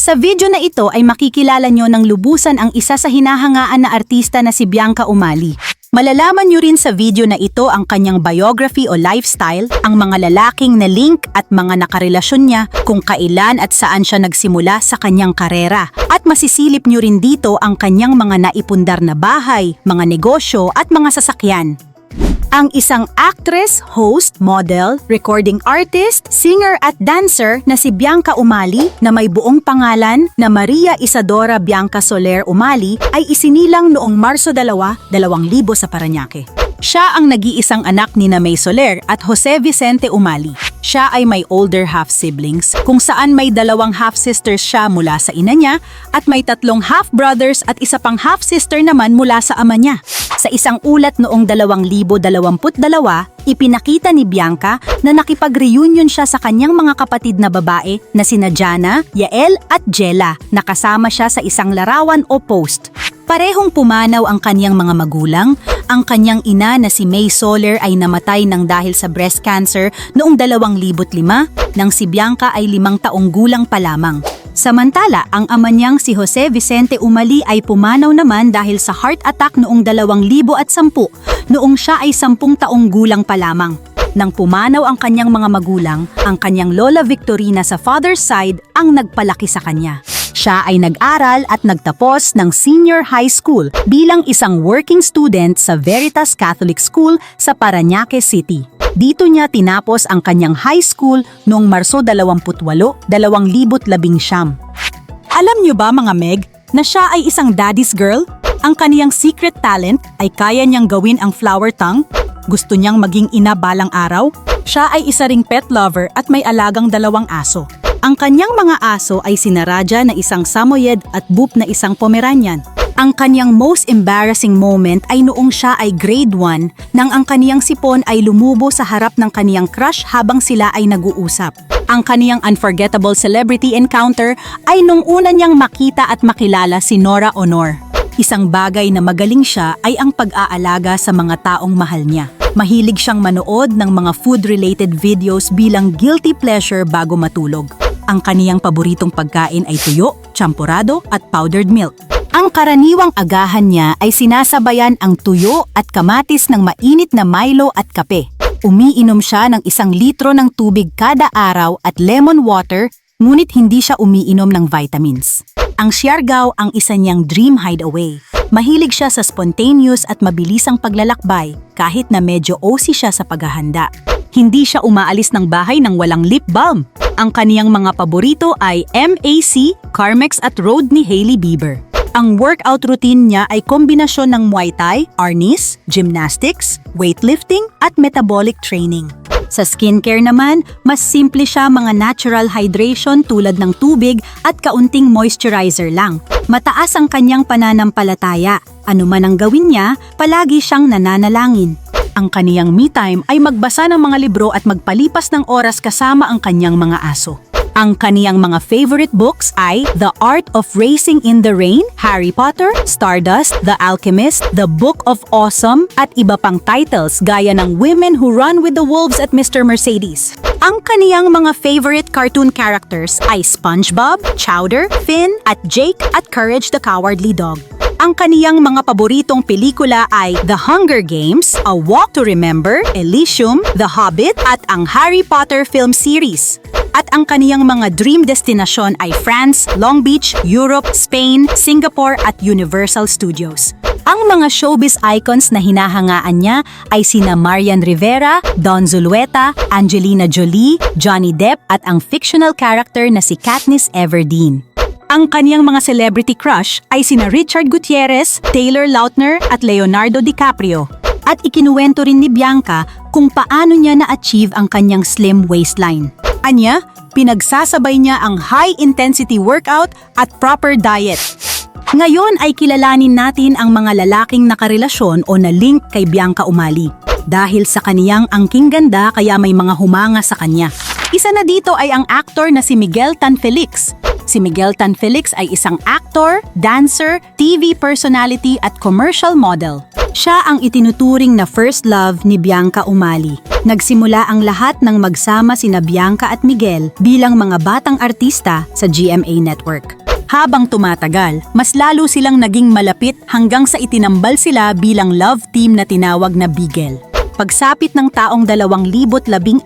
Sa video na ito ay makikilala nyo ng lubusan ang isa sa hinahangaan na artista na si Bianca Umali. Malalaman nyo rin sa video na ito ang kanyang biography o lifestyle, ang mga lalaking na link at mga nakarelasyon niya, kung kailan at saan siya nagsimula sa kanyang karera. At masisilip nyo rin dito ang kanyang mga naipundar na bahay, mga negosyo at mga sasakyan. Ang isang actress, host, model, recording artist, singer at dancer na si Bianca Umali na may buong pangalan na Maria Isadora Bianca Soler Umali ay isinilang noong Marso 2, 2000 sa Parañaque. Siya ang nag-iisang anak ni May Soler at Jose Vicente Umali. Siya ay may older half-siblings kung saan may 2 half-sisters siya mula sa ina niya at may 3 half-brothers at isa pang half-sister naman mula sa ama niya. Sa isang ulat noong 2022, ipinakita ni Bianca na nakipag-reunion siya sa kanyang mga kapatid na babae na sina Jana, Yael at Jella na kasama siya sa isang larawan o post. Parehong pumanaw ang kanyang mga magulang. Ang kanyang ina na si May Soler ay namatay ng dahil sa breast cancer noong 2005 nang si Bianca ay 5 taong gulang pa lamang. Samantala, ang ama niyang si Jose Vicente Umali ay pumanaw naman dahil sa heart attack noong 2010 noong siya ay 10 taong gulang pa lamang. Nang pumanaw ang kanyang mga magulang, ang kanyang lola Victorina sa father's side ang nagpalaki sa kanya. Siya ay nag-aral at nagtapos ng senior high school bilang isang working student sa Veritas Catholic School sa Parañaque City. Dito niya tinapos ang kanyang high school noong Marso 28, 2019. Alam niyo ba mga Meg, na siya ay isang daddy's girl? Ang kaniyang secret talent ay kaya niyang gawin ang flower tongue. Gusto niyang maging ina balang araw. Siya ay isa ring pet lover at may alagang 2 aso. Ang kanyang mga aso ay sina Raja na isang Samoyed at Boop na isang Pomeranian. Ang kanyang most embarrassing moment ay noong siya ay grade 1 nang ang kaniyang sipon ay lumubo sa harap ng kaniyang crush habang sila ay nag-uusap. Ang kaniyang unforgettable celebrity encounter ay nung una niyang makita at makilala si Nora Honor. Isang bagay na magaling siya ay ang pag-aalaga sa mga taong mahal niya. Mahilig siyang manood ng mga food-related videos bilang guilty pleasure bago matulog. Ang kaniyang paboritong pagkain ay tuyo, champurado at powdered milk. Ang karaniwang agahan niya ay sinasabayan ang tuyo at kamatis ng mainit na Milo at kape. Umiinom siya ng 1 litro ng tubig kada araw at lemon water, ngunit hindi siya umiinom ng vitamins. Ang siargao ang isa niyang dream hideaway. Mahilig siya sa spontaneous at mabilisang paglalakbay kahit na medyo OC siya sa paghahanda. Hindi siya umaalis ng bahay nang walang lip balm. Ang kaniyang mga paborito ay MAC, Carmex at Rode ni Hailey Bieber. Ang workout routine niya ay kombinasyon ng Muay Thai, Arnis, gymnastics, weightlifting at metabolic training. Sa skincare naman, mas simple siya, mga natural hydration tulad ng tubig at kaunting moisturizer lang. Mataas ang kanyang pananampalataya. Ano man ang gawin niya, palagi siyang nananalangin. Ang kaniyang me time ay magbasa ng mga libro at magpalipas ng oras kasama ang kanyang mga aso. Ang kaniyang mga favorite books ay The Art of Racing in the Rain, Harry Potter, Stardust, The Alchemist, The Book of Awesome, at iba pang titles gaya ng Women Who Run with the Wolves at Mr. Mercedes. Ang kaniyang mga favorite cartoon characters ay SpongeBob, Chowder, Finn, at Jake at Courage the Cowardly Dog. Ang kaniyang mga paboritong pelikula ay The Hunger Games, A Walk to Remember, Elysium, The Hobbit, at ang Harry Potter film series. At ang kaniyang mga dream destinasyon ay France, Long Beach, Europe, Spain, Singapore at Universal Studios. Ang mga showbiz icons na hinahangaan niya ay sina Marian Rivera, Don Zulueta, Angelina Jolie, Johnny Depp at ang fictional character na si Katniss Everdeen. Ang kaniyang mga celebrity crush ay sina Richard Gutierrez, Taylor Lautner at Leonardo DiCaprio. At ikinuwento rin ni Bianca kung paano niya na-achieve ang kanyang slim waistline. Anya, pinagsasabay niya ang high-intensity workout at proper diet. Ngayon ay kilalanin natin ang mga lalaking nakarelasyon o na-link kay Bianca Umali. Dahil sa kaniyang angking ganda kaya may mga humanga sa kanya. Isa na dito ay ang aktor na si Miguel Tan Felix. Si Miguel Tan Felix ay isang actor, dancer, TV personality at commercial model. Siya ang itinuturing na first love ni Bianca Umali. Nagsimula ang lahat ng magsama sina Bianca at Miguel bilang mga batang artista sa GMA Network. Habang tumatagal, mas lalo silang naging malapit hanggang sa itinambal sila bilang love team na tinawag na Bigel. Pagsapit ng taong 2014,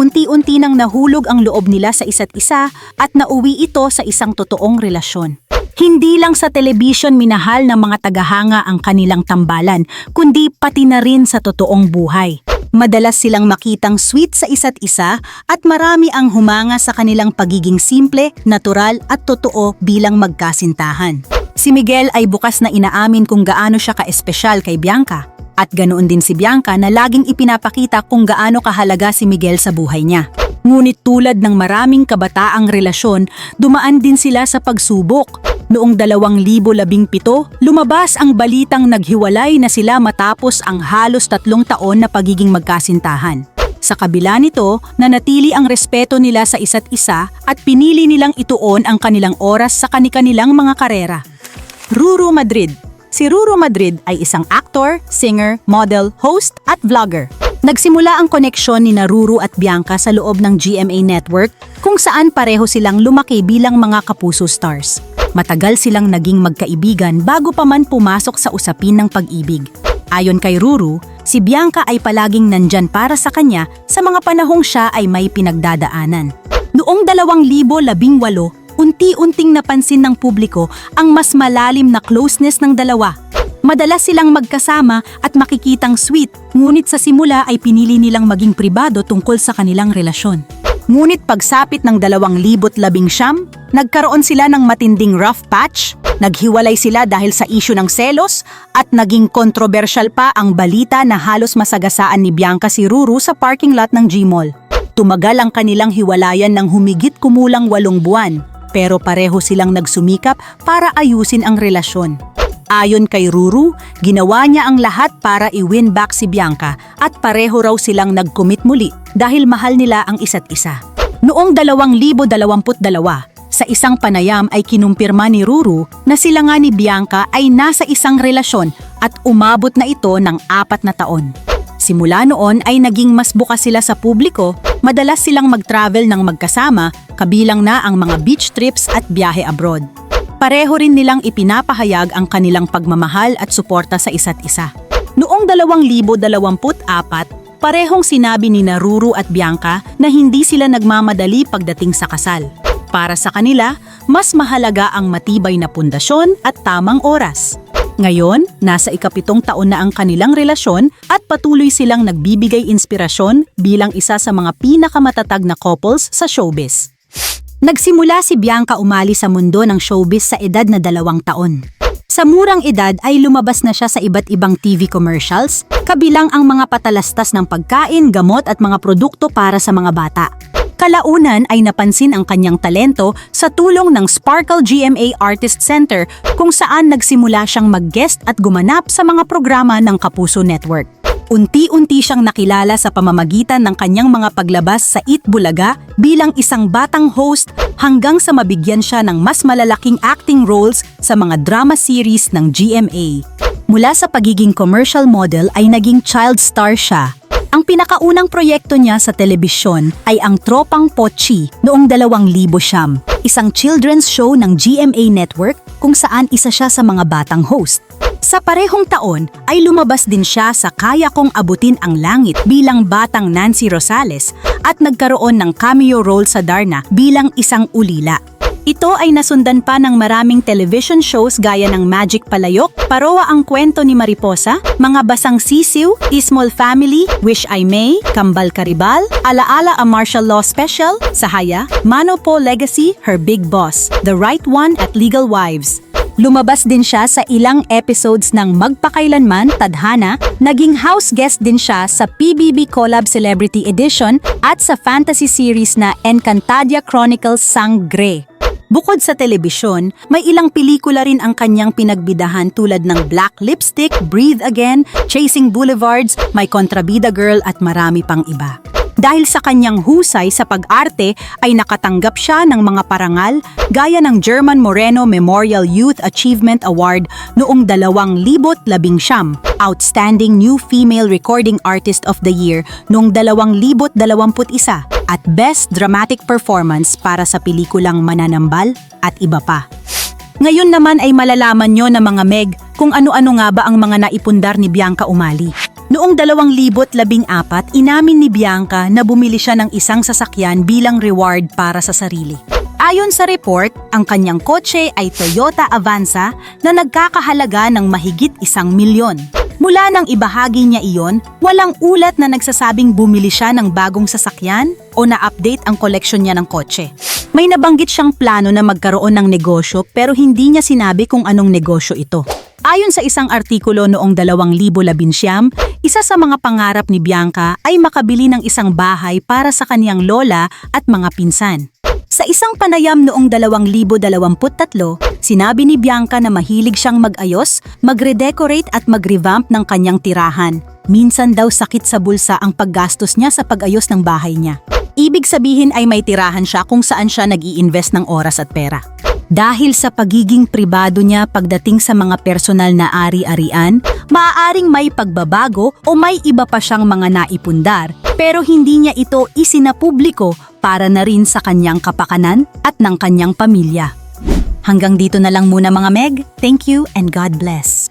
unti-unti nang nahulog ang loob nila sa isa't isa at nauwi ito sa isang totoong relasyon. Hindi lang sa telebisyon minahal ng mga tagahanga ang kanilang tambalan, kundi pati na rin sa totoong buhay. Madalas silang makitang sweet sa isa't isa at marami ang humanga sa kanilang pagiging simple, natural at totoo bilang magkasintahan. Si Miguel ay bukas na inaamin kung gaano siya ka-espesyal kay Bianca. At ganoon din si Bianca na laging ipinapakita kung gaano kahalaga si Miguel sa buhay niya. Ngunit tulad ng maraming kabataang relasyon, dumaan din sila sa pagsubok. Noong 2017, lumabas ang balitang naghiwalay na sila matapos ang halos 3 taon na pagiging magkasintahan. Sa kabila nito, nanatili ang respeto nila sa isa't isa at pinili nilang ituon ang kanilang oras sa kani-kanilang mga karera. Ruru Madrid. Si Ruru Madrid ay isang actor, singer, model, host at vlogger. Nagsimula ang koneksyon ni Ruru at Bianca sa loob ng GMA Network kung saan pareho silang lumaki bilang mga kapuso stars. Matagal silang naging magkaibigan bago pa man pumasok sa usapin ng pag-ibig. Ayon kay Ruru, si Bianca ay palaging nandyan para sa kanya sa mga panahong siya ay may pinagdadaanan. Noong 2018, unti-unting napansin ng publiko ang mas malalim na closeness ng dalawa. Madalas silang magkasama at makikitang sweet, ngunit sa simula ay pinili nilang maging pribado tungkol sa kanilang relasyon. Ngunit pagsapit ng 2019, nagkaroon sila ng matinding rough patch, naghiwalay sila dahil sa issue ng selos at naging kontrobersyal pa ang balita na halos masagasaan ni Bianca si Ruru sa parking lot ng Gmall. Tumagal ang kanilang hiwalayan ng humigit kumulang 8 buwan. Pero pareho silang nagsumikap para ayusin ang relasyon. Ayon kay Ruru, ginawa niya ang lahat para i-win back si Bianca at pareho raw silang nag-commit muli dahil mahal nila ang isa't isa. Noong 2022, sa isang panayam ay kinumpirma ni Ruru na sila nga ni Bianca ay nasa isang relasyon at umabot na ito ng 4 na taon. Simula noon ay naging mas bukas sila sa publiko, madalas silang mag-travel ng magkasama, kabilang na ang mga beach trips at biyahe abroad. Pareho rin nilang ipinapahayag ang kanilang pagmamahal at suporta sa isa't isa. Noong 2024, parehong sinabi ni Ruru at Bianca na hindi sila nagmamadali pagdating sa kasal. Para sa kanila, mas mahalaga ang matibay na pundasyon at tamang oras. Ngayon, nasa ika-7 taon na ang kanilang relasyon at patuloy silang nagbibigay inspirasyon bilang isa sa mga pinakamatatag na couples sa showbiz. Nagsimula si Bianca Umali sa mundo ng showbiz sa edad na 2 taon. Sa murang edad ay lumabas na siya sa iba't ibang TV commercials, kabilang ang mga patalastas ng pagkain, gamot at mga produkto para sa mga bata. Kalaunan ay napansin ang kanyang talento sa tulong ng Sparkle GMA Artist Center kung saan nagsimula siyang mag-guest at gumanap sa mga programa ng Kapuso Network. Unti-unti siyang nakilala sa pamamagitan ng kanyang mga paglabas sa Eat Bulaga bilang isang batang host hanggang sa mabigyan siya ng mas malalaking acting roles sa mga drama series ng GMA. Mula sa pagiging commercial model ay naging child star siya. Ang pinakaunang proyekto niya sa telebisyon ay ang Tropang Pochi noong 2009, isang children's show ng GMA Network kung saan isa siya sa mga batang host. Sa parehong taon ay lumabas din siya sa Kaya Kong Abutin ang Langit bilang batang Nancy Rosales at nagkaroon ng cameo role sa Darna bilang isang ulila. Ito ay nasundan pa ng maraming television shows gaya ng Magic Palayok, Paroa ang Kwento ni Mariposa, Mga Basang Sisiw, Ismol Family, Wish I May, Kambal Karibal, Alaala a Martial Law Special, Sahaya, Mano Po Legacy, Her Big Boss, The Right One at Legal Wives. Lumabas din siya sa ilang episodes ng Magpakailanman, Tadhana, naging house guest din siya sa PBB Collab Celebrity Edition at sa fantasy series na Encantadia Chronicles Sangre. Bukod sa telebisyon, may ilang pelikula rin ang kanyang pinagbidahan tulad ng Black Lipstick, Breathe Again, Chasing Boulevards, My Kontrabida Girl at marami pang iba. Dahil sa kanyang husay sa pag-arte ay nakatanggap siya ng mga parangal gaya ng German Moreno Memorial Youth Achievement Award noong 2019, Outstanding New Female Recording Artist of the Year noong 2021 at Best Dramatic Performance para sa pelikulang Mananambal at iba pa. Ngayon naman ay malalaman nyo na mga Meg kung ano-ano nga ba ang mga naipundar ni Bianca Umali. Noong 2014, inamin ni Bianca na bumili siya ng isang sasakyan bilang reward para sa sarili. Ayon sa report, ang kanyang kotse ay Toyota Avanza na nagkakahalaga ng mahigit 1 milyon. Mula nang ibahagi niya iyon, walang ulat na nagsasabing bumili siya ng bagong sasakyan o na-update ang koleksyon niya ng kotse. May nabanggit siyang plano na magkaroon ng negosyo pero hindi niya sinabi kung anong negosyo ito. Ayon sa isang artikulo noong 2019, isa sa mga pangarap ni Bianca ay makabili ng isang bahay para sa kaniyang lola at mga pinsan. Sa isang panayam noong 2023, sinabi ni Bianca na mahilig siyang mag-ayos, mag-redecorate at mag-revamp ng kanyang tirahan. Minsan daw sakit sa bulsa ang paggastos niya sa pag-ayos ng bahay niya. Ibig sabihin ay may tirahan siya kung saan siya nag-i-invest ng oras at pera. Dahil sa pagiging pribado niya pagdating sa mga personal na ari-arian, maaaring may pagbabago o may iba pa siyang mga naipundar, pero hindi niya ito isinapubliko para na rin sa kanyang kapakanan at ng kanyang pamilya. Hanggang dito na lang muna mga Meg. Thank you and God bless.